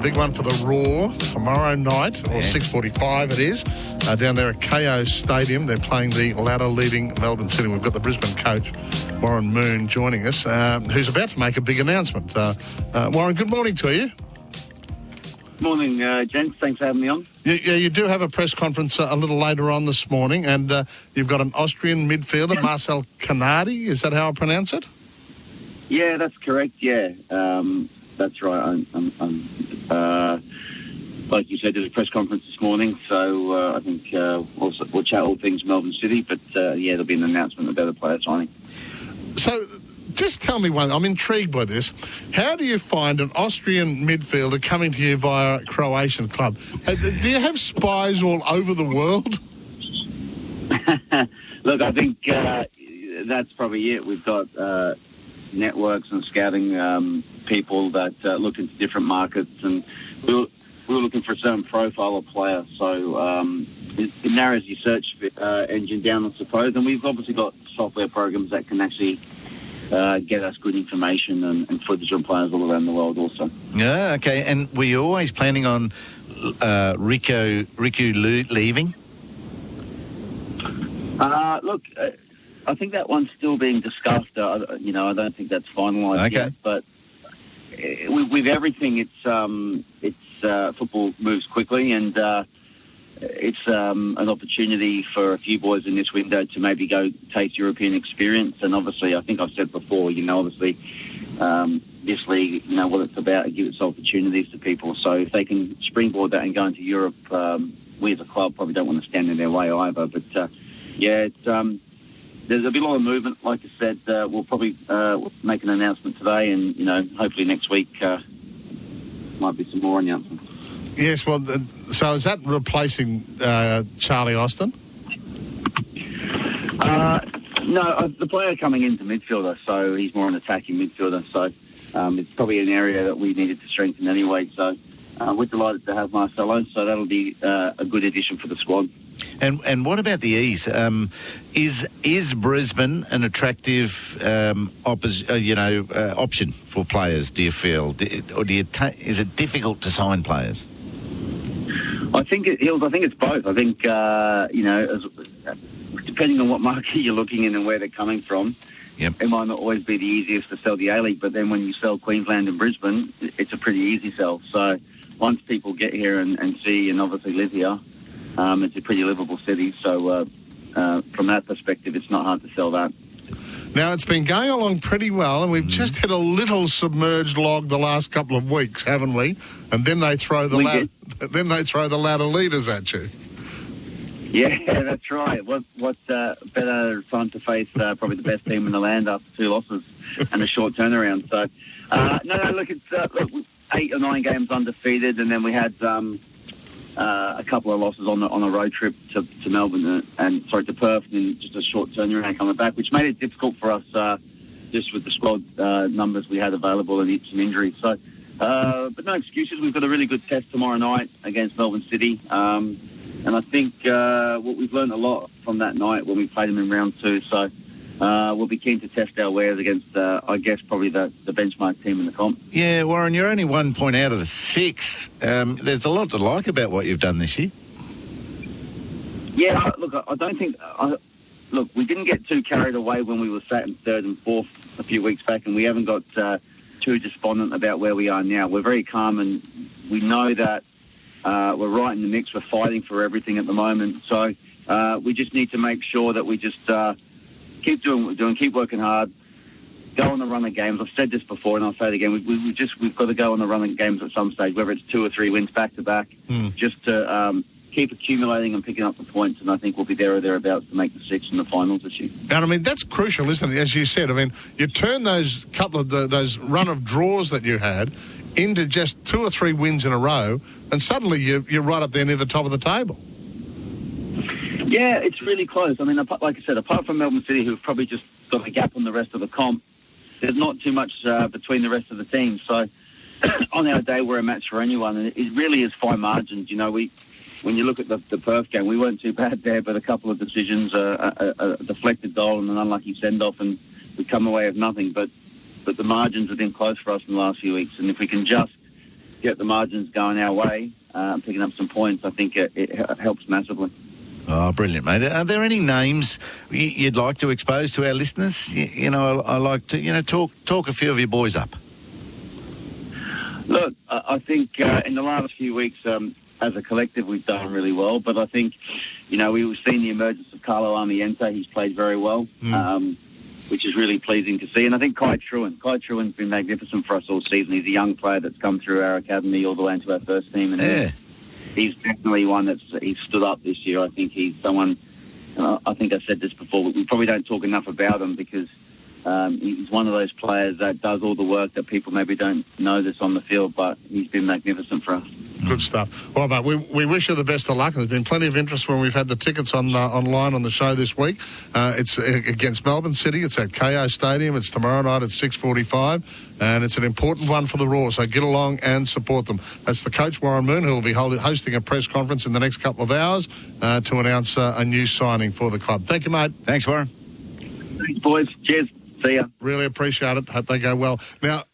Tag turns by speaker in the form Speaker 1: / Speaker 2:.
Speaker 1: Big one for the Raw tomorrow night, or 6:45 it is, down there at KO Stadium. They're playing the ladder-leading Melbourne City. We've got the Brisbane coach, Warren Moon, joining us, who's about to make a big announcement. Warren, good morning to you.
Speaker 2: Morning, gents. Thanks for having me on.
Speaker 1: Yeah, you do have a press conference a little later on this morning, and you've got an Austrian midfielder, Marcel Canardi. Is that how I pronounce it?
Speaker 2: Yeah, that's correct. Yeah, that's right. Like you said, there's a press conference this morning, so I think we'll chat all things Melbourne City. But there'll be an announcement about the player signing.
Speaker 1: So, just tell me one. I'm intrigued by this. How do you find an Austrian midfielder coming to you via a Croatian club? Do you have spies all over the world?
Speaker 2: Look, I think that's probably it. We've got networks and scouting people that look into different markets, and we were looking for a certain profile of player. So it narrows your search engine down, I suppose. And we've obviously got software programs that can actually get us good information and footage on players all around the world also.
Speaker 3: Yeah, okay. And were you always planning on Riku leaving?
Speaker 2: Look, I think that one's still being discussed. I don't think that's finalised yet. But with everything, it's football moves quickly, and it's an opportunity for a few boys in this window to maybe go taste European experience. And obviously, I think I've said before, this league, what it's about, it gives opportunities to people. So if they can springboard that and go into Europe, we as a club probably don't want to stand in their way either. But there'll be a lot of movement. Like I said, we'll probably make an announcement today, and hopefully next week might be some more announcements.
Speaker 1: Yes, well, so is that replacing Charlie Austin?
Speaker 2: No, the player coming into midfielder, so he's more an attacking midfielder. So it's probably an area that we needed to strengthen anyway. So we're delighted to have Marcelo, so that'll be a good addition for the squad.
Speaker 3: And what about the ease? Is Brisbane an attractive option for players? Do you feel, or is it difficult to sign players?
Speaker 2: I think it's both. I think depending on what market you're looking in and where they're coming from, it might not always be the easiest to sell the A-League. But then when you sell Queensland and Brisbane, it's a pretty easy sell. So once people get here and see and obviously live here, it's a pretty livable city. So from that perspective, it's not hard to sell that.
Speaker 1: Now, it's been going along pretty well, and we've just hit a little submerged log the last couple of weeks, haven't we? And then they throw the ladder leaders at you.
Speaker 2: Yeah, that's right. What better time to face probably the best team in the land after 2 losses and a short turnaround. So, look, it's 8 or 9 games undefeated, and then we had a couple of losses on a road trip to Melbourne to Perth, and just a short turnaround coming back, which made it difficult for us just with the squad numbers we had available and some injuries. So, but no excuses. We've got a really good test tomorrow night against Melbourne City, and I think what we've learned a lot from that night when we played them in round 2. So. We'll be keen to test our wares against, I guess, probably the benchmark team in the comp.
Speaker 3: Yeah, Warren, you're only 1 point out of the 6. There's a lot to like about what you've done this year.
Speaker 2: Yeah, look, I don't think... Look, we didn't get too carried away when we were sat in 3rd and 4th a few weeks back, and we haven't got too despondent about where we are now. We're very calm, and we know that we're right in the mix. We're fighting for everything at the moment. So we just need to make sure that we just... keep doing what we're doing, keep working hard, go on the run of games. I've said this before and I'll say it again. We've got to go on the run of games at some stage, whether it's 2 or 3 wins back to back, just to keep accumulating and picking up the points. And I think we'll be there or thereabouts to make the 6 in the finals this year.
Speaker 1: And I mean, that's crucial, isn't it? As you said, I mean, you turn those couple of those run of draws that you had into just 2 or 3 wins in a row, and suddenly you're right up there near the top of the table.
Speaker 2: Yeah, it's really close. I mean, like I said, apart from Melbourne City, who've probably just got a gap on the rest of the comp, there's not too much between the rest of the teams. So on our day, we're a match for anyone. And it really is fine margins. When you look at the Perth game, we weren't too bad there, but a couple of decisions, a deflected goal and an unlucky send-off, and we come away with nothing. But the margins have been close for us in the last few weeks. And if we can just get the margins going our way, picking up some points, I think it helps massively.
Speaker 3: Oh, brilliant, mate. Are there any names you'd like to expose to our listeners? I like to, talk a few of your boys up.
Speaker 2: Look, I think in the last few weeks, as a collective, we've done really well. But I think, we've seen the emergence of Carlo Armiente. He's played very well, which is really pleasing to see. And I think Kai Truan's been magnificent for us all season. He's a young player that's come through our academy all the way into our first team. And he's definitely one he's stood up this year. I think he's someone, I think I said this before, but we probably don't talk enough about him because he's one of those players that does all the work that people maybe don't know that's on the field, but he's been magnificent for us.
Speaker 1: Good stuff. Well, mate, we wish you the best of luck. There's been plenty of interest when we've had the tickets online on the show this week. It's against Melbourne City. It's at KO Stadium. It's tomorrow night at 6:45, and it's an important one for the Raw, so get along and support them. That's the coach, Warren Moon, who will be hosting a press conference in the next couple of hours to announce a new signing for the club. Thank you, mate.
Speaker 3: Thanks, Warren.
Speaker 2: Thanks, boys. Cheers. See ya.
Speaker 1: Really appreciate it. Hope they go well. Now,